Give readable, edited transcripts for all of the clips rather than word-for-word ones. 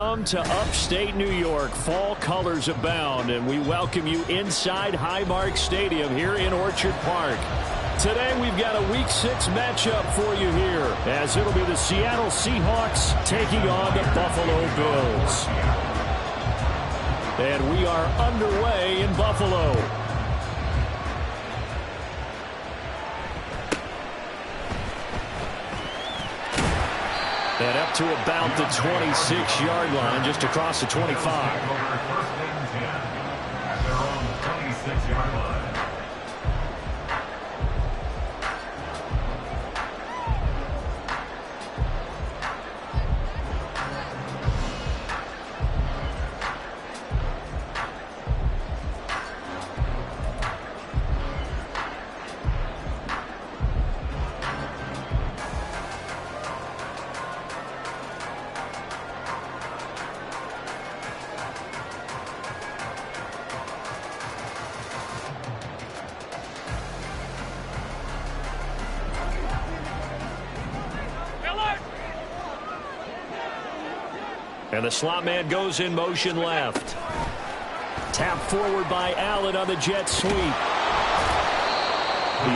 Welcome to upstate New York. Fall colors abound, and we welcome you inside Highmark Stadium here in Orchard Park. Today we've got a Week 6 matchup for you here, as it'll be the Seattle Seahawks taking on the Buffalo Bills. And we are underway in Buffalo. And up to about the 26-yard line, just across the 25. They're on the 26-yard line. And the slot man goes in motion left. Tap forward by Allen on the jet sweep. You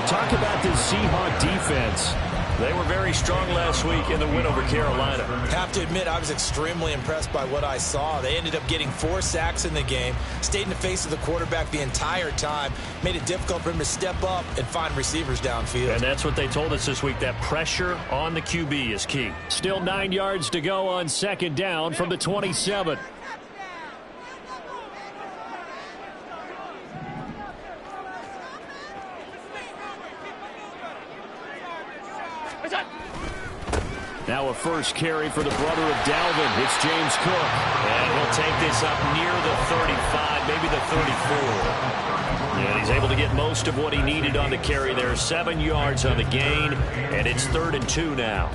talk about this Seahawk defense. They were very strong last week in the win over Carolina. Have to admit, I was extremely impressed by what I saw. They ended up getting 4 sacks in the game, stayed in the face of the quarterback the entire time, made it difficult for him to step up and find receivers downfield. And that's what they told us this week, that pressure on the QB is key. Still 9 yards to go on second down from the 27. Now a first carry for the brother of Dalvin. It's James Cook. And he'll take this up near the 35, maybe the 34. And he's able to get most of what he needed on the carry there. 7 yards on the gain, and it's 3rd and 2 now.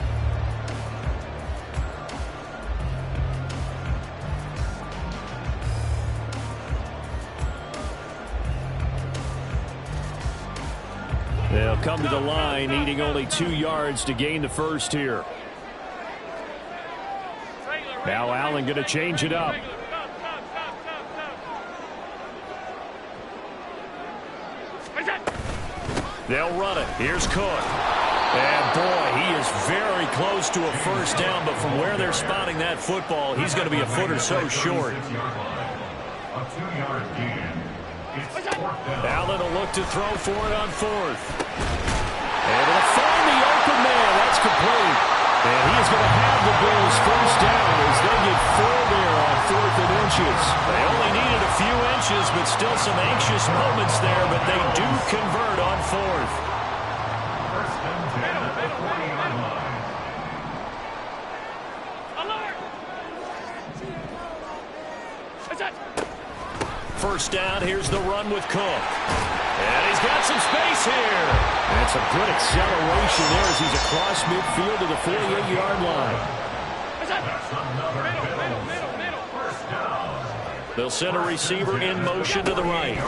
They'll come to the line, needing only 2 yards to gain the first here. Now Allen going to change it up. They'll run it. Here's Cook. And boy, he is very close to a first down, but from where they're spotting that football, he's going to be a foot or so short. Allen will look to throw for it on 4th. And it'll find the open man. That's complete. And he is going to have the Bills first down as they get 4 there on 4th and inches. They only needed a few inches, but still some anxious moments there, but they do convert on 4th. First down, here's the run with Cook. And he's got some space here. And some good acceleration there as he's across midfield to the 48-yard line. They'll send a receiver in motion to the right.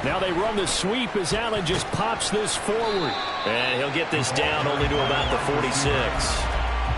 Now they run the sweep as Allen just pops this forward. And he'll get this down only to about the 46.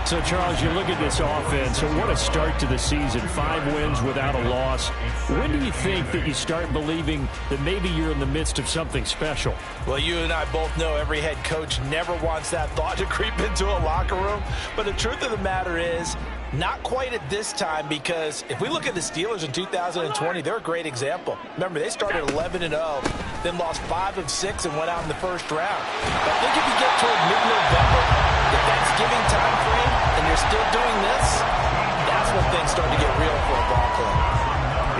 So, Charles, you look at this offense, and what a start to the season. 5 wins without a loss. When do you think that you start believing that maybe you're in the midst of something special? Well, you and I both know every head coach never wants that thought to creep into a locker room. But the truth of the matter is, not quite at this time, because if we look at the Steelers in 2020, they're a great example. Remember, they started 11-0, then lost 5 of 6 and went out in the first round. But I think if you get toward mid-November, the Thanksgiving time frame, and you're still doing this, that's when things start to get real for a ball club.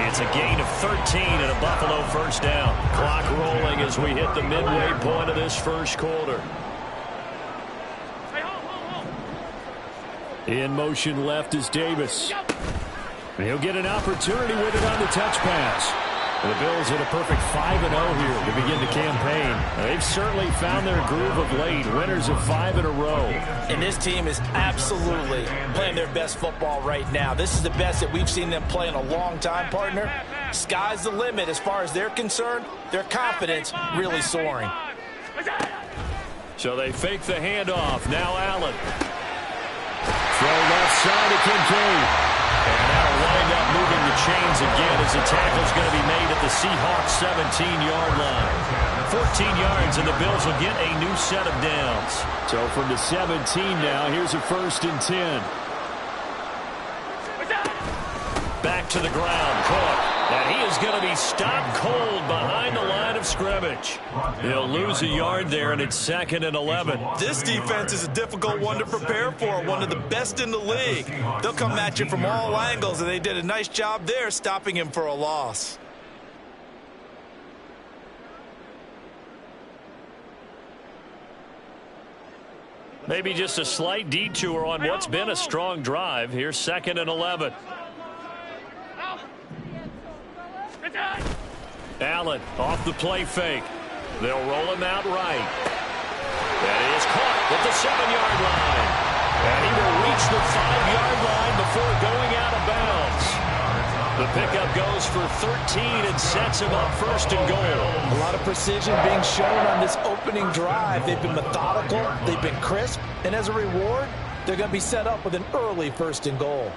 It's a gain of 13 and a Buffalo first down. Clock rolling as we hit the midway point of this first quarter. In motion left is Davis. He'll get an opportunity with it on the touch pass. The Bills at a perfect 5-0 here to begin the campaign. They've certainly found their groove of late. Winners of 5 in a row. And this team is absolutely playing their best football right now. This is the best that we've seen them play in a long time, partner. Sky's the limit as far as they're concerned. Their confidence really soaring. So they fake the handoff. Now Allen. Throw left side to Kincaid. And that'll chains again as the tackle's going to be made at the Seahawks 17-yard line. 14 yards, and the Bills will get a new set of downs. So from the 17 now, here's a 1st and 10. Back to the ground, Cook. And he is going to be stopped cold behind the line of scrimmage. He'll lose a yard there, and it's 2nd and 11. This defense is a difficult one to prepare for, one of the best in the league. They'll come at you from all angles, and they did a nice job there stopping him for a loss. Maybe just a slight detour on what's been a strong drive. Here's 2nd and 11. Allen off the play fake. They'll roll him out right. And he is caught at the 7-yard line. And he will reach the 5-yard line before going out of bounds. The pickup goes for 13 and sets him up 1st and goal. A lot of precision being shown on this opening drive. They've been methodical, they've been crisp, and as a reward, they're going to be set up with an early 1st and goal.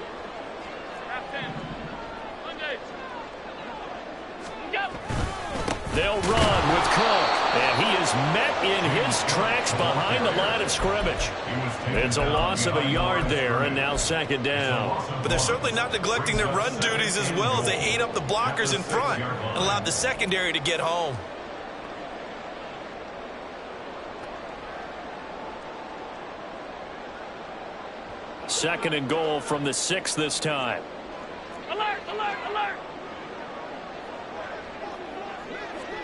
They'll run with Cook, and he is met in his tracks behind the line of scrimmage. It's a loss of a yard there, and now 2nd down. But they're certainly not neglecting their run duties as well as they ate up the blockers in front and allowed the secondary to get home. Second and goal from the 6 this time. Alert, alert, alert!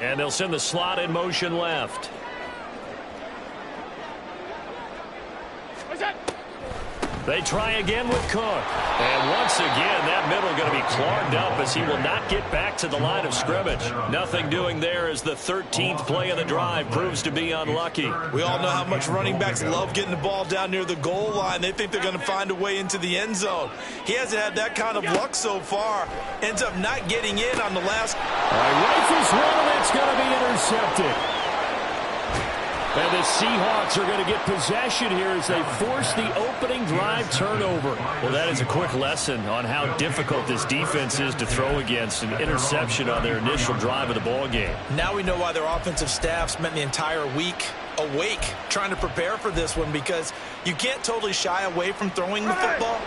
And they'll send the slot in motion left. They try again with Cook. And once again, that middle going to be clogged up as he will not get back to the line of scrimmage. Nothing doing there as the 13th play of the drive proves to be unlucky. We all know how much running backs love getting the ball down near the goal line. They think they're going to find a way into the end zone. He hasn't had that kind of luck so far. Ends up not getting in on the last. All right, rifles one, and it's going to be intercepted. And the Seahawks are going to get possession here as they force the opening drive turnover. Well, that is a quick lesson on how difficult this defense is to throw against. An interception on their initial drive of the ball game. Now we know why their offensive staff spent the entire week awake trying to prepare for this one, because you can't totally shy away from throwing the football.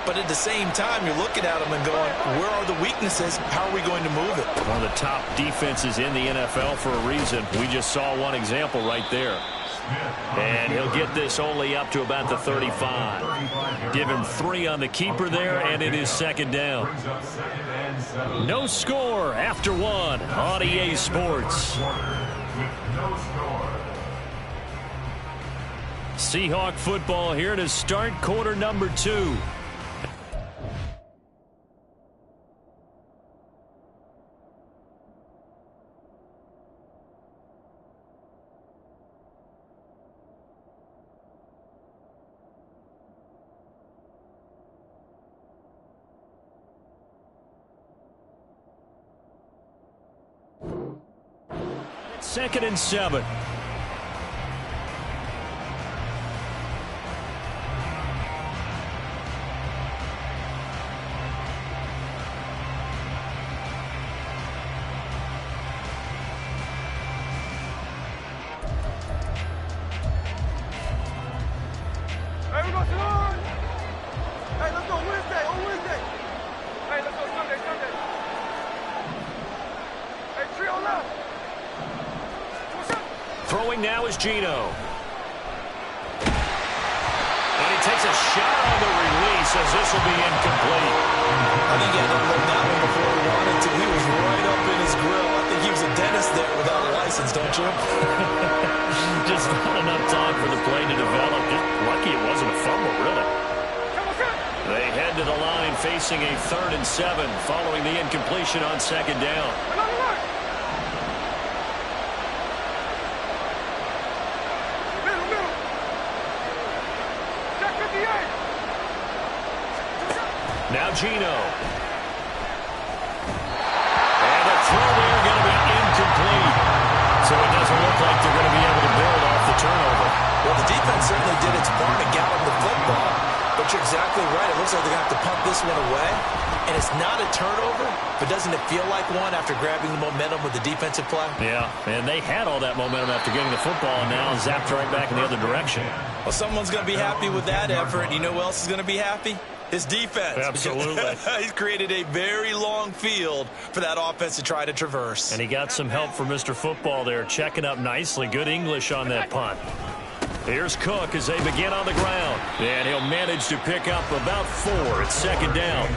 But at the same time, you're looking at them and going, where are the weaknesses? How are we going to move it? One of the top defenses in the NFL for a reason. We just saw one example right there. And he'll get this only up to about the 35. Give him 3 on the keeper there, and it is 2nd down. No score after 1 on EA Sports. Seahawk football here to start quarter number 2. Second and 7. Hey, we go Sunday. Hey, let's go Wednesday. On Wednesday. Hey, let's go Sunday. Hey, trio left. Throwing now is Geno. And he takes a shot on the release as this will be incomplete. I think he had to look that one before he wanted to. He was right up in his grill. I think he was a dentist there without a license, don't you? Just not enough time for the play to develop. Just lucky it wasn't a fumble, really. They head to the line facing a 3rd and 7 following the incompletion on 2nd down. Now Geno. And the throw there going to be incomplete. So it doesn't look like they're going to be able to build off the turnover. Well, the defense certainly did its part to gallop the football. But you're exactly right. It looks like they're going to have to punt this one away. And it's not a turnover, but doesn't it feel like one after grabbing the momentum with the defensive play? Yeah, and they had all that momentum after getting the football and now zapped right back in the other direction. Well, someone's going to be happy with that effort. You know who else is going to be happy? His defense. Absolutely. He's created a very long field for that offense to try to traverse. And he got some help from Mr. Football there, checking up nicely. Good English on that punt. Here's Cook as they begin on the ground. And he'll manage to pick up about 4. It's second down.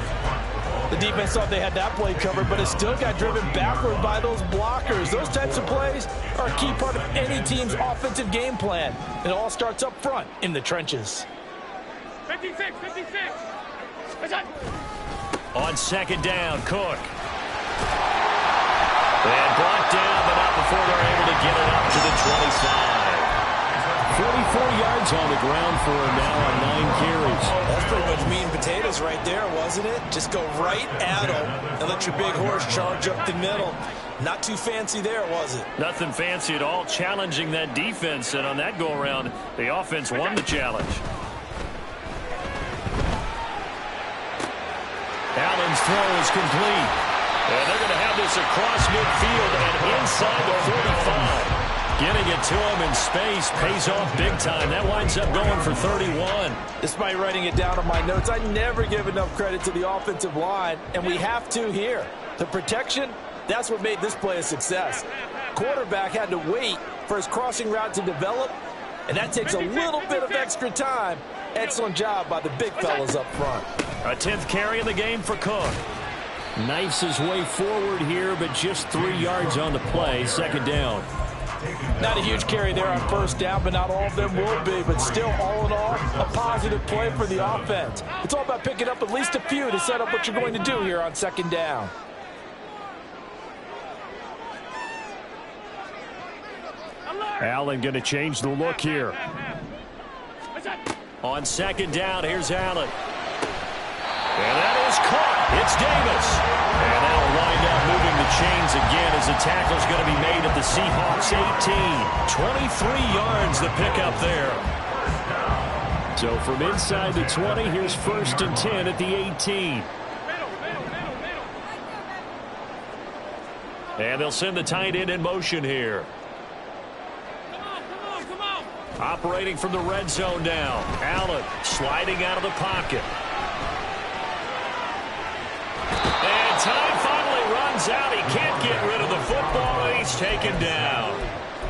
The defense thought they had that play covered, but it still got driven backward by those blockers. Those types of plays are a key part of any team's offensive game plan. It all starts up front in the trenches. 56. On second down, Cook. And brought down, but not before they're able to get it up to the 25. 44 yards on the ground for him now on 9 carries. That's pretty much meat and potatoes right there, wasn't it? Just go right at them and let your big horse charge up the middle. Not too fancy there, was it? Nothing fancy at all, challenging that defense. And on that go-around, the offense won the challenge. Allen's throw is complete. And they're going to have this across midfield and inside the 45. Getting it to him in space pays off big time. That winds up going for 31. Despite writing it down on my notes, I never give enough credit to the offensive line, and we have to here. The protection, that's what made this play a success. Quarterback had to wait for his crossing route to develop, and that takes a little bit of extra time. Excellent job by the big fellas up front. A 10th carry in the game for Cook. Knifes his way forward here, but just 3 yards on the play. Second down. Not a huge carry there on first down, but not all of them will be. But still, all in all, a positive play for the offense. It's all about picking up at least a few to set up what you're going to do here on second down. Allen going to change the look here. On second down, here's Allen. And that is caught. It's Davis. And that'll wind up moving the chains again as the tackle's going to be made at the Seahawks 18. 23 yards the pickup there. So from inside the 20, here's 1st and 10 at the 18. And they'll send the tight end in motion here. Come on. Operating from the red zone now. Allen sliding out of the pocket. And time finally runs out. He can't get rid of the football, and he's taken down.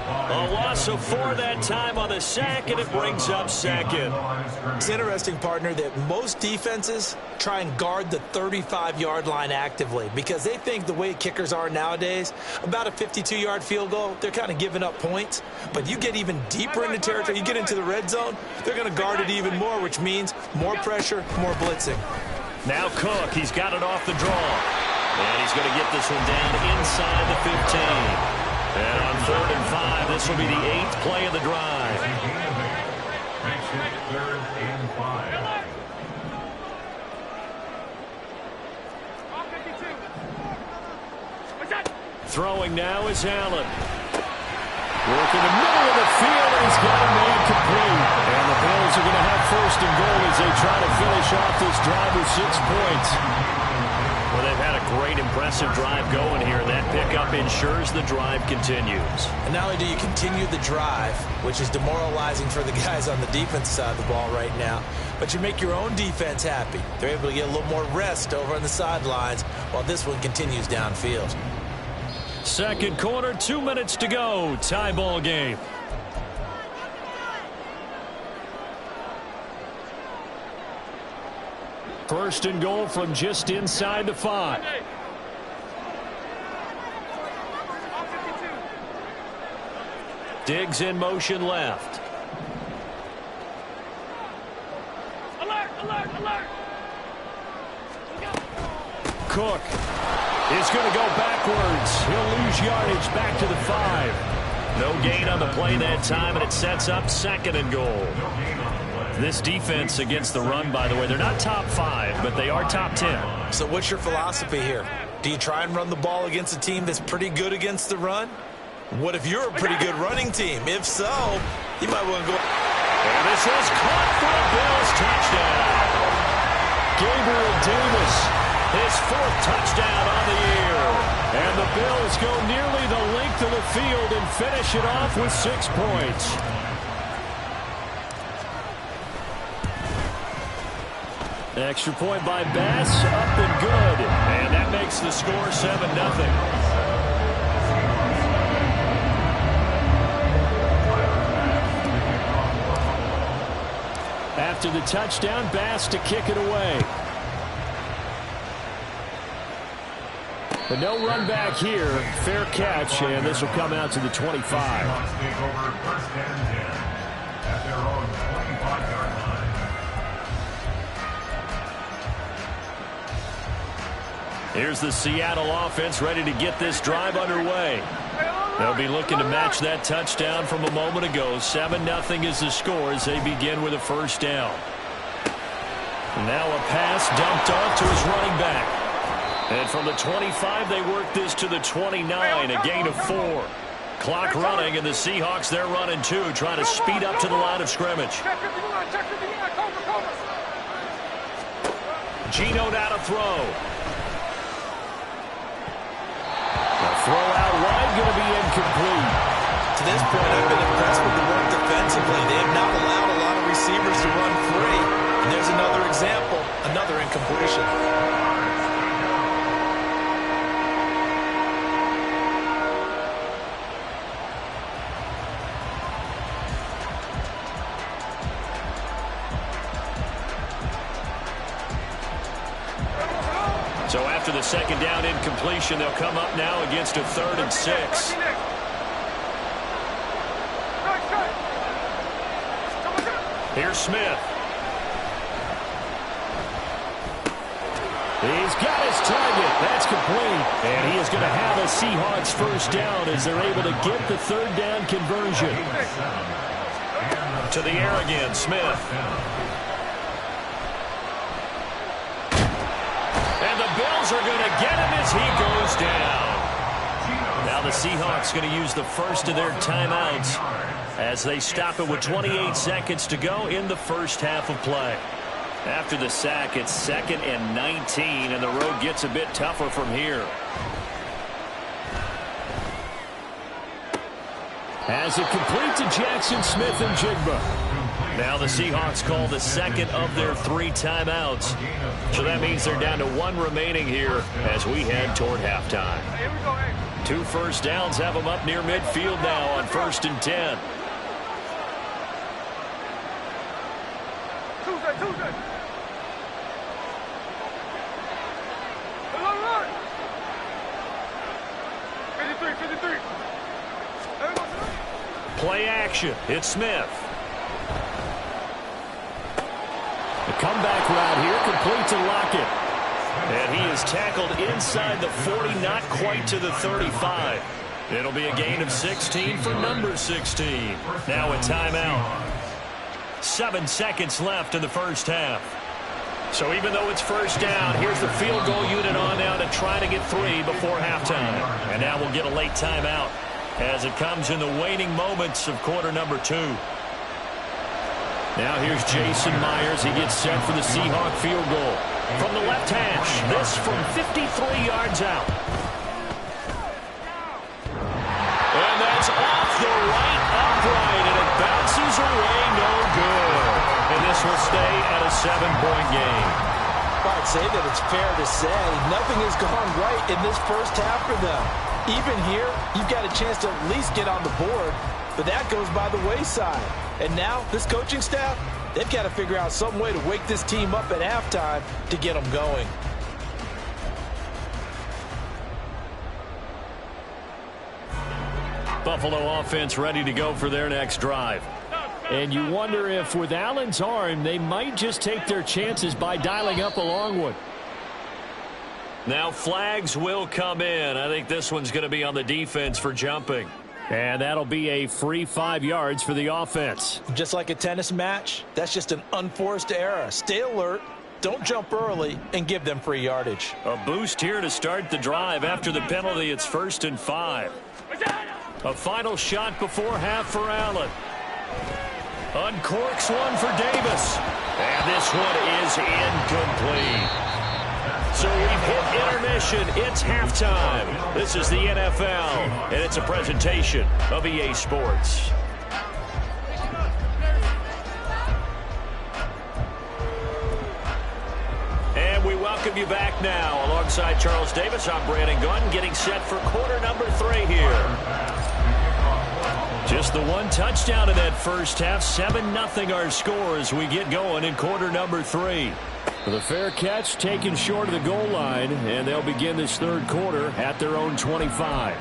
A loss of 4 that time on the sack, and it brings up second. It's interesting, partner, that most defenses try and guard the 35-yard line actively because they think the way kickers are nowadays, about a 52-yard field goal, they're kind of giving up points. But you get even deeper into territory, you get into the red zone, they're going to guard it even more, which means more pressure, more blitzing. Now Cook, he's got it off the draw. And he's going to get this one down inside the 15. And on 3rd and 5, this will be the 8th play of the drive. Throwing now is Allen. Work in the middle of the field, and he's got a man complete. And the Bills are going to have 1st and goal as they try to finish off this drive with 6 points. Well, they've had a great, impressive drive going here. That pickup ensures the drive continues. And not only do you continue the drive, which is demoralizing for the guys on the defense side of the ball right now, but you make your own defense happy. They're able to get a little more rest over on the sidelines while this one continues downfield. Second quarter, 2 minutes to go. Tie ball game. First and goal from just inside the 5. Diggs in motion left. Alert! Cook is going to go backwards. He'll lose yardage back to the 5. No gain on the play that time, and it sets up 2nd and goal. This defense against the run, by the way, they're not top 5, but they are top 10. So what's your philosophy here? Do you try and run the ball against a team that's pretty good against the run? What if you're a pretty good running team? If so, you might want to go. And this is caught for a Bills touchdown. Gabriel Davis, His 4th touchdown on the year. and the Bills go nearly the length of the field and finish it off with 6 points. Extra point by Bass, up and good. And that makes the score 7-0. After the touchdown, Bass to kick it away. But no run back here. Fair catch, and this will come out to the 25. Here's the Seattle offense ready to get this drive underway. They'll be looking to match that touchdown from a moment ago. 7-0 is the score as they begin with a first down. Now a pass dumped off to his running back. And from the 25, they work this to the 29, a gain of 4. Clock running, and the Seahawks, they're running 2, trying to speed up to the line of scrimmage. Geno now to throw. Throw out wide, going to be incomplete. To this point, I've been impressed with the work defensively. They have not allowed a lot of receivers to run free. And there's another example, another incompletion. So after the second down incompletion, they'll come up now against a 3rd and 6. Here's Smith. He's got his target. That's complete. And he is going to have a Seahawks first down as they're able to get the 3rd down conversion. To the air again, Smith. And the Bills are going to get him as he goes down. Now the Seahawks going to use the first of their timeouts as they stop it with 28 seconds to go in the first half of play. After the sack, it's 2nd and 19, and the road gets a bit tougher from here. As it complete to Jackson Smith and Jigba. Now the Seahawks call the 2nd of their 3 timeouts. So that means they're down to 1 remaining here as we head toward halftime. 2 first downs have them up near midfield now on 1st and 10. Tuesday. Run. 53. Play action. It's Smith. The comeback route here complete to Lockett. And he is tackled inside the 40, not quite to the 35. It'll be a gain of 16 for number 16. Now a timeout. 7 seconds left in the first half. So even though it's first down, here's the field goal unit on now to try to get 3 before halftime. And now we'll get a late timeout as it comes in the waning moments of quarter number 2. Now here's Jason Myers. He gets set for the Seahawk field goal. From the left hash, this from 53 yards out. And that's off the right upright, and it bounces away no good. And this will stay at a 7-point game. I'd say that it's fair to say nothing has gone right in this first half for them. Even here, you've got a chance to at least get on the board, but that goes by the wayside. And now, this coaching staff, they've got to figure out some way to wake this team up at halftime to get them going. Buffalo offense ready to go for their next drive. And you wonder if with Allen's arm, they might just take their chances by dialing up a long one. Now flags will come in. I think this one's going to be on the defense for jumping. And that'll be a free 5 yards for the offense. Just like a tennis match, that's just an unforced error. Stay alert, don't jump early, and give them free yardage. A boost here to start the drive after the penalty. It's 1st and 5. A final shot before half for Allen. Uncorks one for Davis. And this one is incomplete. So we've hit intermission. It's halftime. This is the NFL, and it's a presentation of EA Sports. And we welcome you back now. Alongside Charles Davis, I'm Brandon Gunn, getting set for quarter number 3 here. Just the one touchdown in that first half. 7-0 our score as we get going in quarter number 3. The fair catch taken short of the goal line, and they'll begin this third quarter at their own 25.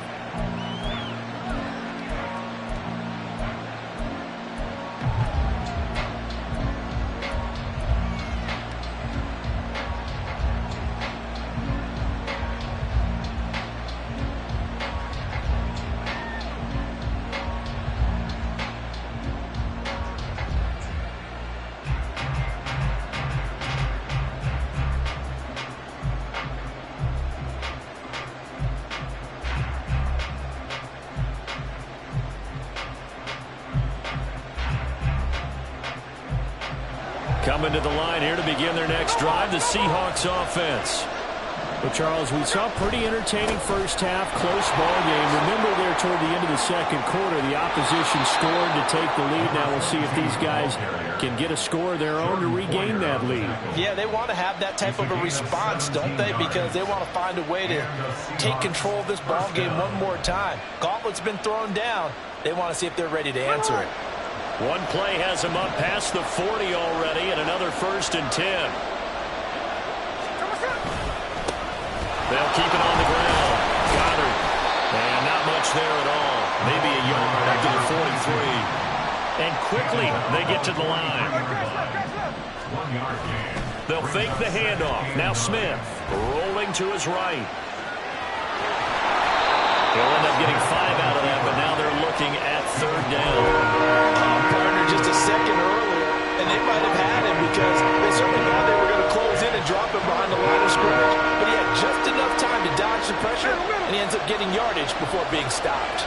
Coming to the line here to begin their next drive, the Seahawks offense. Well, Charles, we saw a pretty entertaining first half, close ball game. Remember there toward the end of the second quarter, the opposition scored to take the lead. Now we'll see if these guys can get a score of their own to regain that lead. Yeah, they want to have that type of a response, don't they? Because they want to find a way to take control of this ball game one more time. Gauntlet's been thrown down. They want to see if they're ready to answer it. One play has him up past the 40 already, and another 1st and 10. They'll keep it on the ground. Goddard. And not much there at all. Maybe a yard after the 43. And quickly they get to the line. They'll fake the handoff. Now Smith rolling to his right. They'll end up getting 5 out of that, but now they're looking at 3rd down. Partner just a second earlier, and they might have had him because they certainly thought they were going to close in and drop him behind the line of scrimmage. But he had just enough time to dodge the pressure, and he ends up getting yardage before being stopped.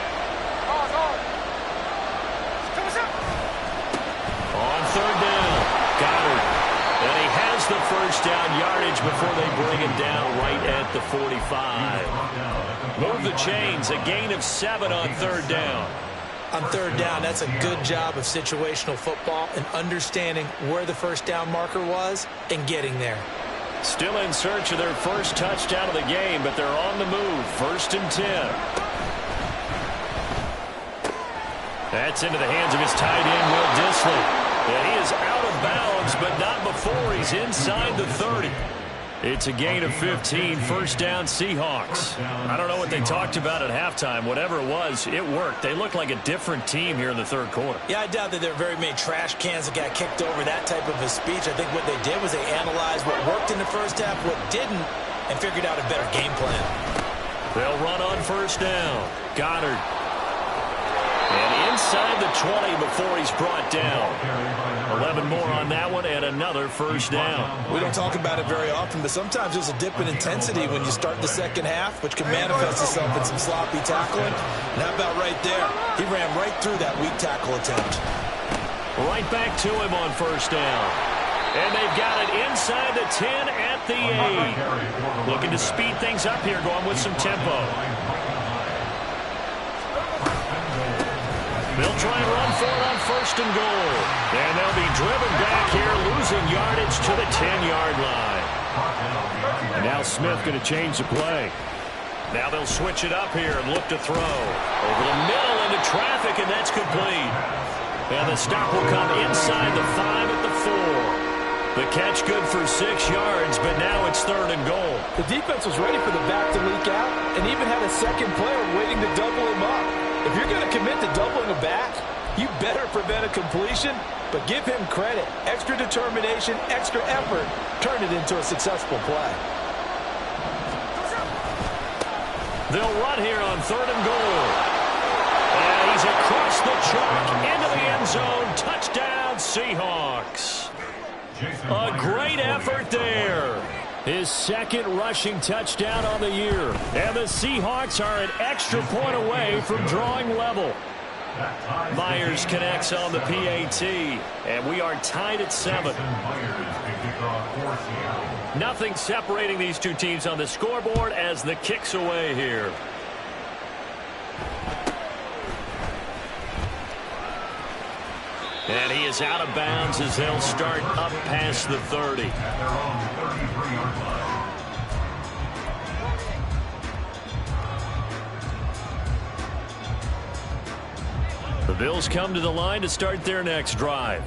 On 3rd down, Goddard. And he has the 1st down yardage before they bring him down right at the 45. Move the chains, a gain of 7 on 3rd down. On 3rd down, that's a good job of situational football and understanding where the 1st down marker was and getting there. Still in search of their first touchdown of the game, but they're on the move. 1st and 10. That's into the hands of his tight end, Will Dissly. And he is out of bounds, but not before he's inside the 30. It's a gain of 15, 1st down Seahawks. I don't know what they talked about at halftime. Whatever it was, it worked. They look like a different team here in the 3rd quarter. Yeah, I doubt that there are very many trash cans that got kicked over that type of a speech. I think what they did was they analyzed what worked in the first half, what didn't, and figured out a better game plan. They'll run on 1st down. Goddard. And inside the 20 before he's brought down. 11 more on that one and another 1st down. We don't talk about it very often, but sometimes there's a dip in intensity when you start the second half, which can manifest itself in some sloppy tackling. And how about right there? He ran right through that weak tackle attempt. Right back to him on 1st down. And they've got it inside the 10 at the 8. Looking to speed things up here, going with some tempo. They'll try and run for it on 1st and goal. And they'll be driven back here, losing yardage to the 10-yard line. And now Smith going to change the play. Now they'll switch it up here and look to throw. Over the middle into traffic, and that's complete. And the stop will come inside the 5 at the 4. The catch good for 6 yards, but now it's 3rd and goal. The defense was ready for the back to leak out and even had a second player waiting to double him up. If you're going to commit to doubling a back, you better prevent a completion, but give him credit. Extra determination, extra effort, turn it into a successful play. They'll run here on 3rd and goal. And he's across the chalk into the end zone. Touchdown, Seahawks. A great effort there. His 2nd rushing touchdown on the year. And the Seahawks are an extra point away from drawing level. Myers connects on the PAT, and we are tied at 7. Nothing separating these two teams on the scoreboard as the kick's away here. And he is out of bounds as they'll start up past the 30. The Bills come to the line to start their next drive.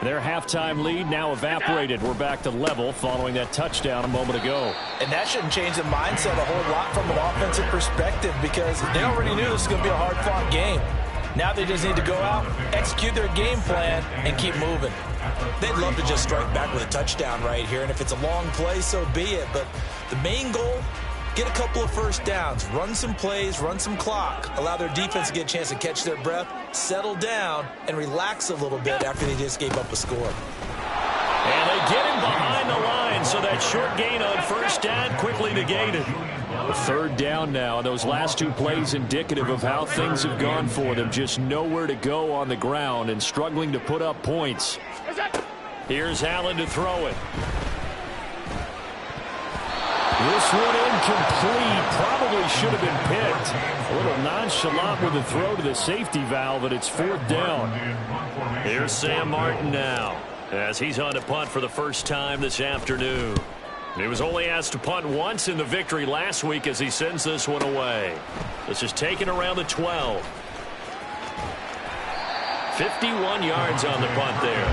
Their halftime lead now evaporated. We're back to level following that touchdown a moment ago. And that shouldn't change the mindset a whole lot from an offensive perspective because they already knew this was going to be a hard-fought game. Now they just need to go out, execute their game plan, and keep moving. They'd love to just strike back with a touchdown right here, and if it's a long play, so be it. But the main goal, get a couple of first downs, run some plays, run some clock, allow their defense to get a chance to catch their breath, settle down, and relax a little bit after they just gave up a score. And they get him behind the line, so that short gain on first down quickly negated. A third down now, and those last two plays indicative of how things have gone for them. Just nowhere to go on the ground and struggling to put up points. Here's Allen to throw it. This one incomplete. Probably should have been picked. A little nonchalant with the throw to the safety valve, and it's 4th down. Here's Sam Martin now, as he's on to punt for the first time this afternoon. He was only asked to punt once in the victory last week as he sends this one away. This is taken around the 12. 51 yards on the punt there.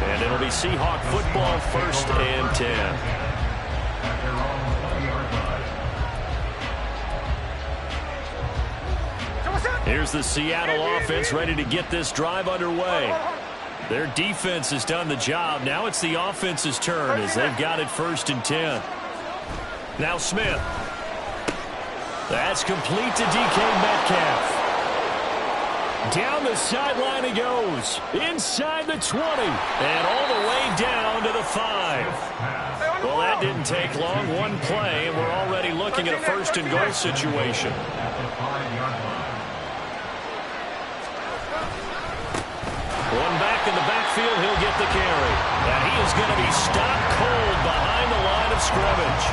And it'll be Seahawk football, 1st and 10. Here's the Seattle offense ready to get this drive underway. Their defense has done the job. Now it's the offense's turn as they've got it 1st and 10. Now Smith. That's complete to DK Metcalf. Down the sideline he goes. Inside the 20. And all the way down to the 5. Well, that didn't take long. One play, and we're already looking at a 1st and goal situation. One back in the backfield, he'll get the carry. And he is going to be stopped cold behind the line of scrimmage.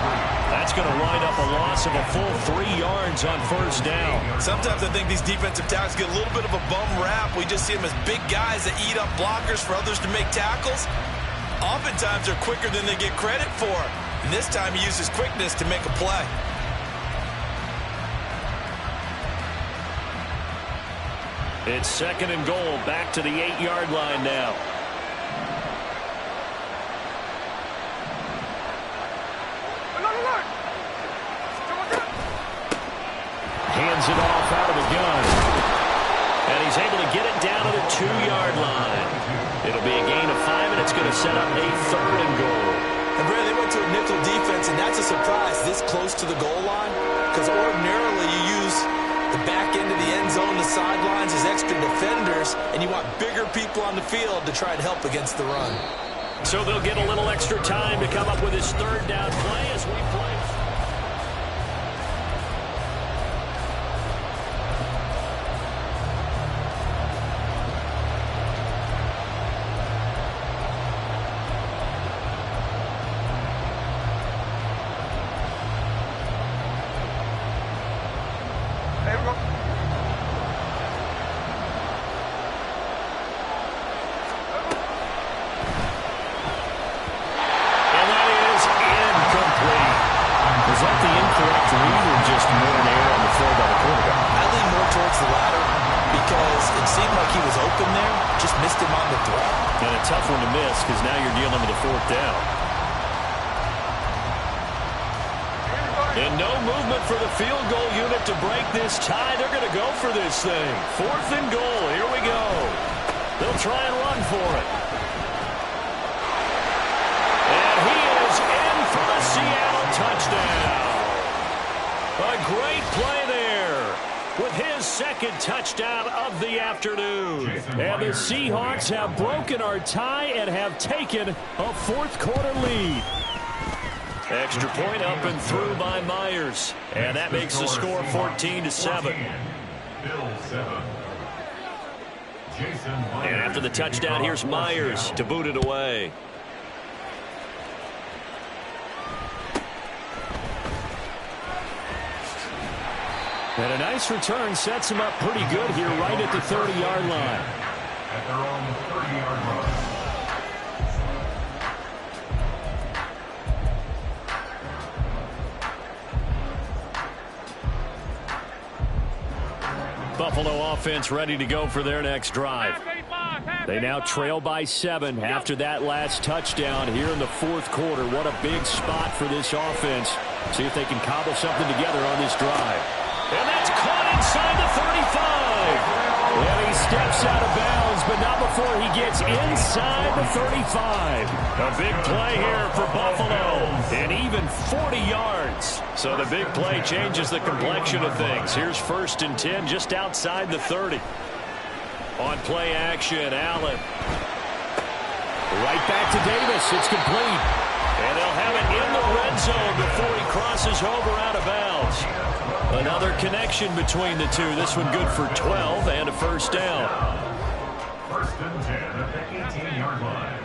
That's going to wind up a loss of a full 3 yards on 1st down. Sometimes I think these defensive tackles get a little bit of a bum rap. We just see them as big guys that eat up blockers for others to make tackles. Oftentimes they're quicker than they get credit for. And this time he uses quickness to make a play. It's 2nd and goal, back to the 8-yard line now. Hands it off out of the gun. And he's able to get it down to the 2-yard line. It'll be a gain of 5, and it's going to set up a 3rd and goal. And Brad, they went to a nickel defense, and that's a surprise this close to the goal line. Because ordinarily you use the back end of the end zone, the sidelines as extra defenders, and you want bigger people on the field to try and help against the run. So they'll get a little extra time to come up with his 3rd down play as we play. And no movement for the field goal unit to break this tie. They're going to go for this thing. 4th and goal. Here we go. They'll try and run for it. And he is in for a Seattle touchdown. A great play there with his 2nd touchdown of the afternoon. And the Seahawks have broken our tie and have taken a 4th quarter lead. Extra point up and through by Myers. And that makes the score 14-7. And after the touchdown, here's Myers to boot it away. And a nice return sets him up pretty good here right at the 30-yard line. At their own 30-yard line. Buffalo offense ready to go for their next drive. They now trail by 7 after that last touchdown here in the fourth quarter. What a big spot for this offense. See if they can cobble something together on this drive. And that's caught inside the 35. And he steps out of bounds, but not before he gets inside the 35. A big play here for Buffalo. And even 40 yards. So the big play changes the complexion of things. Here's 1st and 10 just outside the 30. On play action, Allen. Right back to Davis. It's complete. And they'll have it in the red zone before he crosses over out of bounds. Another connection between the two. This one good for 12 and a first down. 1st and 10 at the 18-yard line.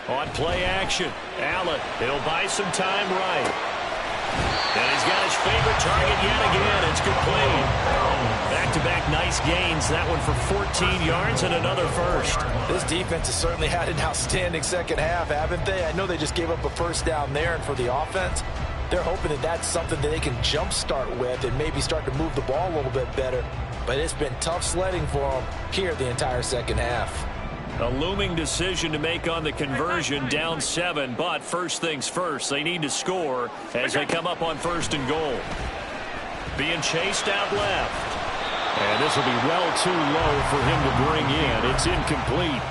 On play action, Allen. He'll buy some time right. And he's got his favorite target yet again. It's complete. Back-to-back nice gains. That one for 14 yards and another first. This defense has certainly had an outstanding second half, haven't they? I know they just gave up a first down there, and for the offense, they're hoping that that's something that they can jumpstart with and maybe start to move the ball a little bit better. But it's been tough sledding for them here the entire second half. A looming decision to make on the conversion, down 7, but first things first, they need to score as they come up on 1st and goal. Being chased out left. And this will be well too low for him to bring in. It's incomplete.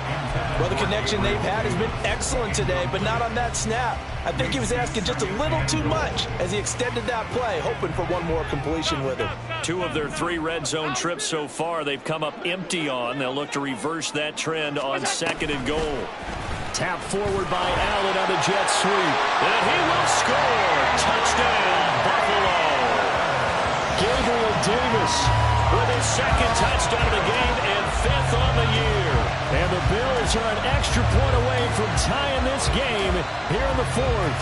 Well, the connection they've had has been excellent today, but not on that snap. I think he was asking just a little too much as he extended that play, hoping for one more completion with it. 2 of their 3 red zone trips so far they've come up empty on. They'll look to reverse that trend on 2nd and goal. Tap forward by Allen on a jet sweep. And he will score. Touchdown, Buffalo. Gabriel Davis with his 2nd touchdown of the game and 5th on the year. And the Bills are an extra point away from tying this game here in the 4th.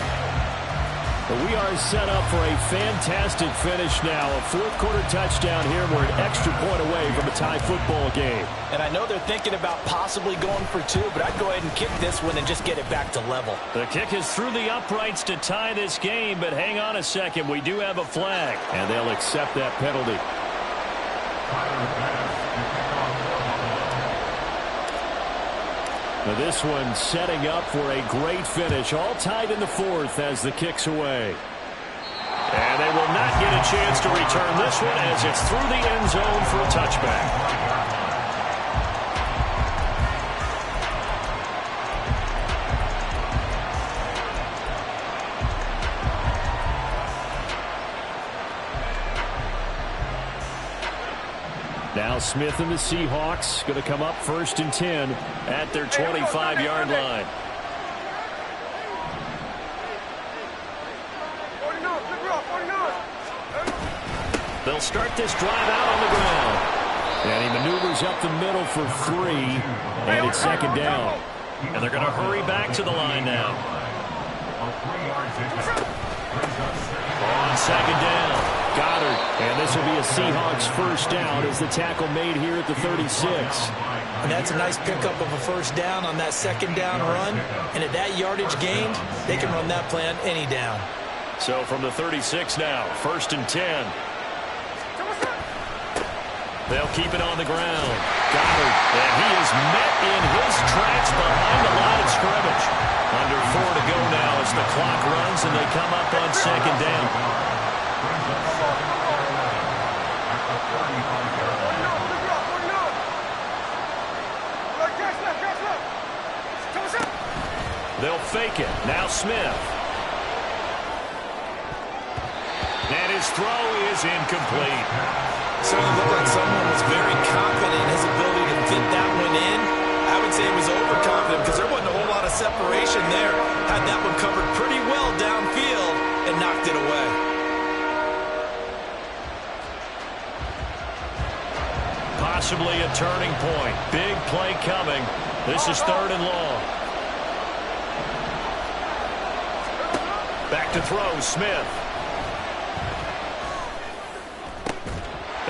But we are set up for a fantastic finish now. A 4th quarter touchdown here. We're an extra point away from a tie football game. And I know they're thinking about possibly going for 2, but I'd go ahead and kick this one and just get it back to level. The kick is through the uprights to tie this game, but hang on a second. We do have a flag, and they'll accept that penalty. Now this one setting up for a great finish. All tied in the 4th as the kick's away. And they will not get a chance to return this one as it's through the end zone for a touchback. Now Smith and the Seahawks going to come up 1st and 10 at their 25-yard line. They'll start this drive out on the ground. And he maneuvers up the middle for 3, and it's 2nd down. And they're going to hurry back to the line now. On 2nd down. Goddard, and this will be a Seahawks first down as the tackle made here at the 36. And that's a nice pickup of a first down on that 2nd down run. And at that yardage gained, they can run that play on any down. So from the 36 now, 1st and 10. They'll keep it on the ground. Goddard, and he is met in his tracks behind the line of scrimmage. Under 4 to go now as the clock runs and they come up on 2nd down. They'll fake it. Now Smith. And his throw is incomplete. Certainly looked like someone was very confident in his ability to fit that one in. I would say he was overconfident because there wasn't a whole lot of separation there. Had that one covered pretty well downfield. and knocked it away. Possibly a turning point. Big play coming. This is 3rd and long. Back to throw, Smith.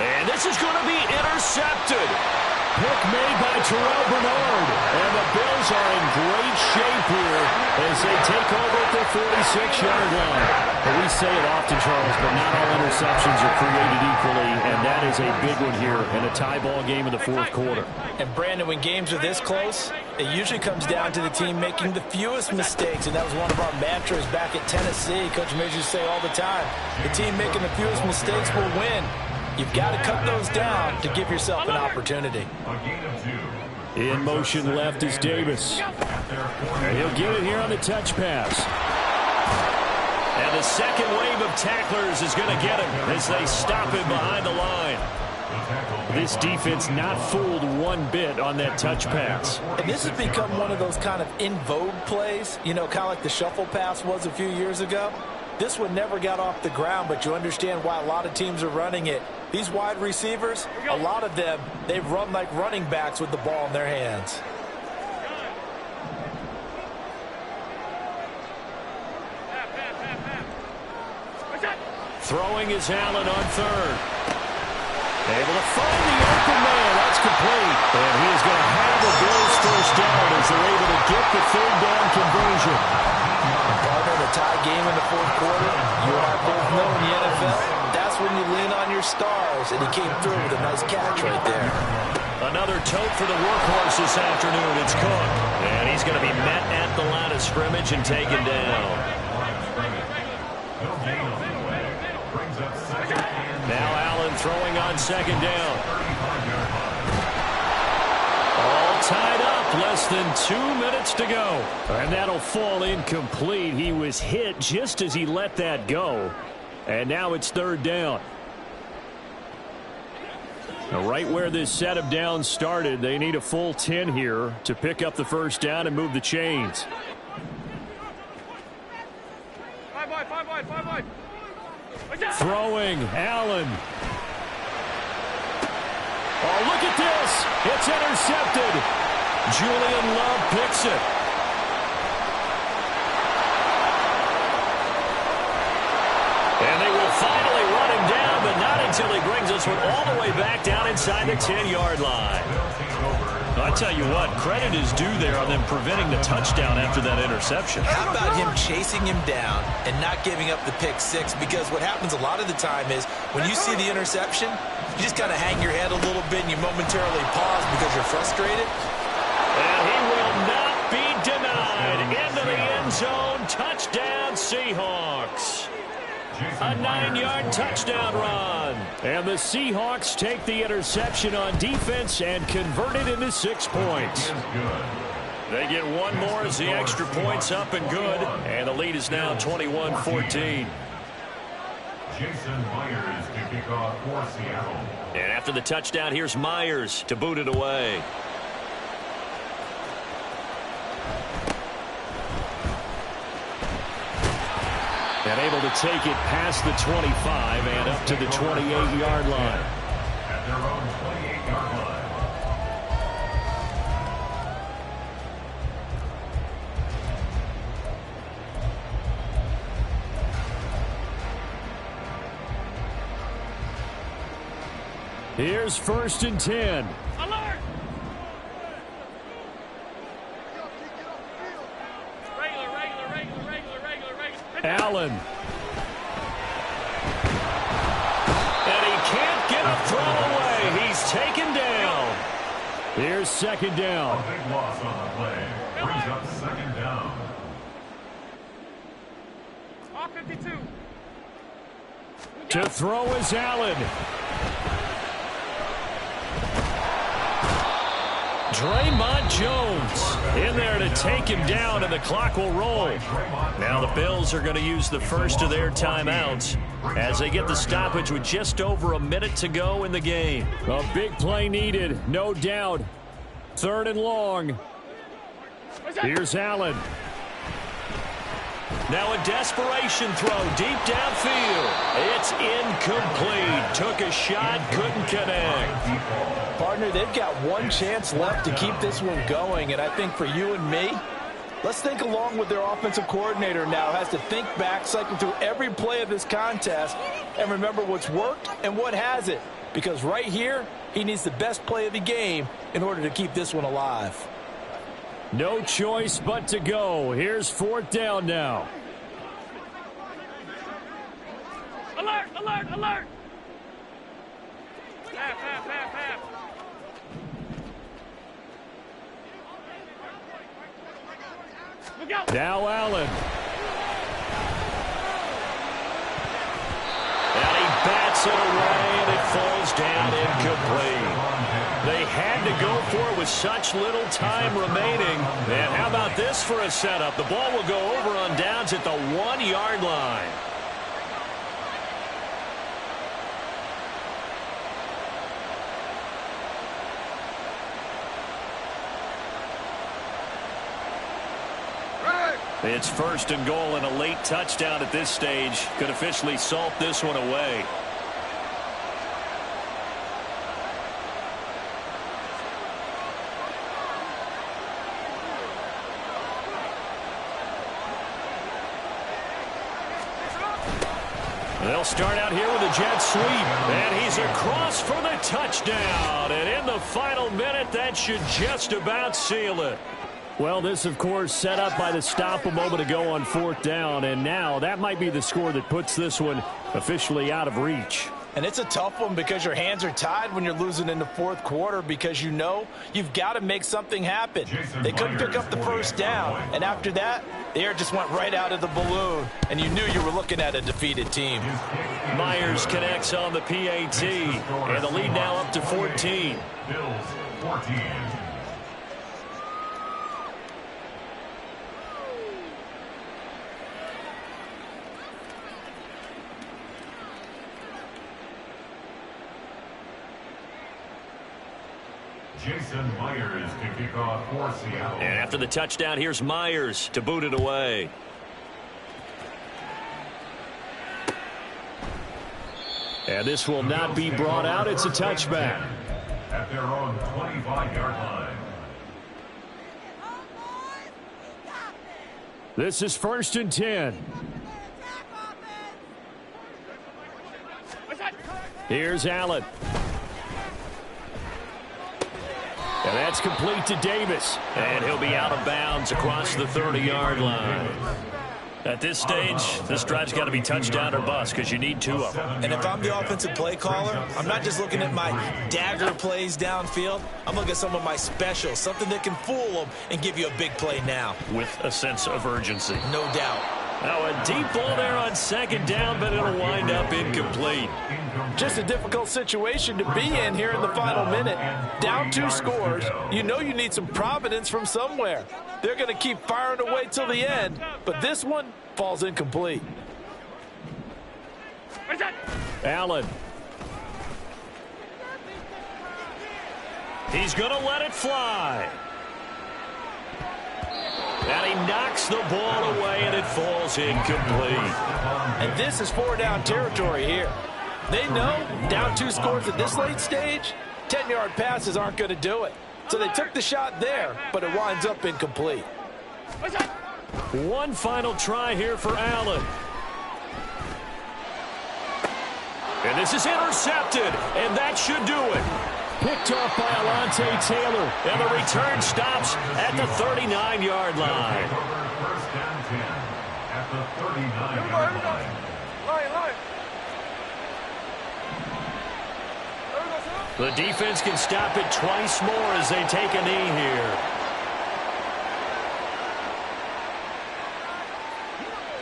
And this is going to be intercepted. Pick made by Terrell Bernard. And the Bills are in great shape here as they take over at their 46-yard line. But we say it often, Charles, but not all interceptions are created equally, and that is a big one here in a tie ball game in the 4th quarter. And, Brandon, when games are this close, it usually comes down to the team making the fewest mistakes, and that was one of our mantras back at Tennessee. Coach Majors used to say all the time, the team making the fewest mistakes will win. You've got to cut those down to give yourself an opportunity. In motion left is Davis. And he'll get it here on the touch pass. And the second wave of tacklers is going to get him as they stop him behind the line. This defense not fooled one bit on that touch pass. And this has become one of those kind of in vogue plays, you know, kind of like the shuffle pass was a few years ago. This one never got off the ground, but you understand why a lot of teams are running it. These wide receivers, a lot of them, they run like running backs with the ball in their hands. Throwing is Allen on 3rd. Able to find the open man. That's complete. And he is going to have the Bills first down as they're able to get the 3rd down conversion. Partner, the tie game in the 4th quarter, you and I both know in the NFL, that's when you lean on your stars, and he came through with a nice catch right there. Another tote for the workhorse this afternoon. It's Cook. And he's going to be met at the line of scrimmage and taken down. Now Allen throwing on 2nd down. All tied up. Less than 2 minutes to go. And that'll fall incomplete. He was hit just as he let that go. And now it's 3rd down. Now right where this set of downs started, they need a full 10 here to pick up the first down and move the chains. 5 wide. Throwing, Allen. Oh, look at this. It's intercepted. Julian Love picks it. And they will finally run him down, but not until he brings this one all the way back down inside the 10-yard line. I tell you what, credit is due there on them preventing the touchdown after that interception. How about him chasing him down and not giving up the pick six? Because what happens a lot of the time is when you see the interception, you just kind of hang your head a little bit and you momentarily pause because you're frustrated. And he will not be denied. Into the end zone. Touchdown, Seahawks. A 9-yard touchdown run. And the Seahawks take the interception on defense and convert it into 6 points. They get one more as the extra point's up and good. And the lead is now 21-14. Jason Myers to kick off for Seattle. And after the touchdown, here's Myers to boot it away. And able to take it past the 25 and up to the 28-yard line. At their own 28-yard line. Here's 1st and 10. Alert! Regular. Allen. And he can't get a throw away. He's taken down. Here's 2nd down. A big loss on the play. Brings up 2nd down. Off 52. To throw is Allen. Draymond Jones in there to take him down, and the clock will roll. Now the Bills are going to use the first of their timeouts as they get the stoppage with just over a minute to go in the game. A big play needed, no doubt. 3rd and long. Here's Allen. Now a desperation throw deep downfield. It's incomplete. Took a shot, couldn't connect. Partner, they've got one chance left to keep this one going, and I think for you and me, let's think along with their offensive coordinator now. Has to think back, cycle through every play of this contest, and remember what's worked and what hasn't. Because right here, he needs the best play of the game in order to keep this one alive. No choice but to go. Here's 4th down now. Alert, alert, alert! Half. Look out! Now Allen. And he bats it away, and it falls down incomplete. They had to go for it with such little time remaining. And how about this for a setup? The ball will go over on downs at the 1-yard line. It's 1st and goal, and a late touchdown at this stage could officially salt this one away. They'll start out here with a jet sweep, and he's across for the touchdown. And in the final minute, that should just about seal it. Well, this, of course, set up by the stop a moment ago on 4th down, and now that might be the score that puts this one officially out of reach. And it's a tough one because your hands are tied when you're losing in the 4th quarter because you know you've got to make something happen. They couldn't pick up the 1st down, and after that, the air just went right out of the balloon, and you knew you were looking at a defeated team. Myers connects on the PAT, and the lead now up to 14. Bills 14. Jason Myers to kick off for Seattle. And after the touchdown, here's Myers to boot it away. And this will not be brought out. It's a touchback. At their own 25-yard line. This is 1st and 10. Here's Allen. And that's complete to Davis. And he'll be out of bounds across the 30-yard line. At this stage, this drive's got to be touchdown or bust because you need 2 of them. And if I'm the offensive play caller, I'm not just looking at my dagger plays downfield. I'm looking at some of my specials, something that can fool them and give you a big play now. With a sense of urgency. No doubt. Now a deep ball there on 2nd down, but it'll wind up incomplete. Just a difficult situation to be in here in the final minute. Down 2 scores. You know you need some providence from somewhere. They're going to keep firing away till the end, but this one falls incomplete. Allen. He's going to let it fly. And he knocks the ball away, and it falls incomplete. And this is 4-down territory here. They know down 2 scores at this late stage, 10-yard passes aren't going to do it. So they took the shot there, but it winds up incomplete. One final try here for Allen. And this is intercepted, and that should do it. Picked off by Alontae Taylor. And the return stops at the 39-yard line. 1st and 10 at the 39-yard line. The defense can stop it twice more as they take a knee here.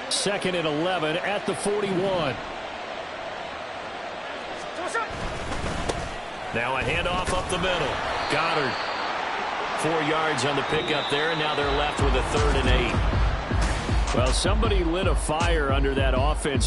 Second and 11 at the 41. Now a handoff up the middle. Goddard. 4 yards on the pickup there, and now they're left with a 3rd and 8. Well, somebody lit a fire under that offense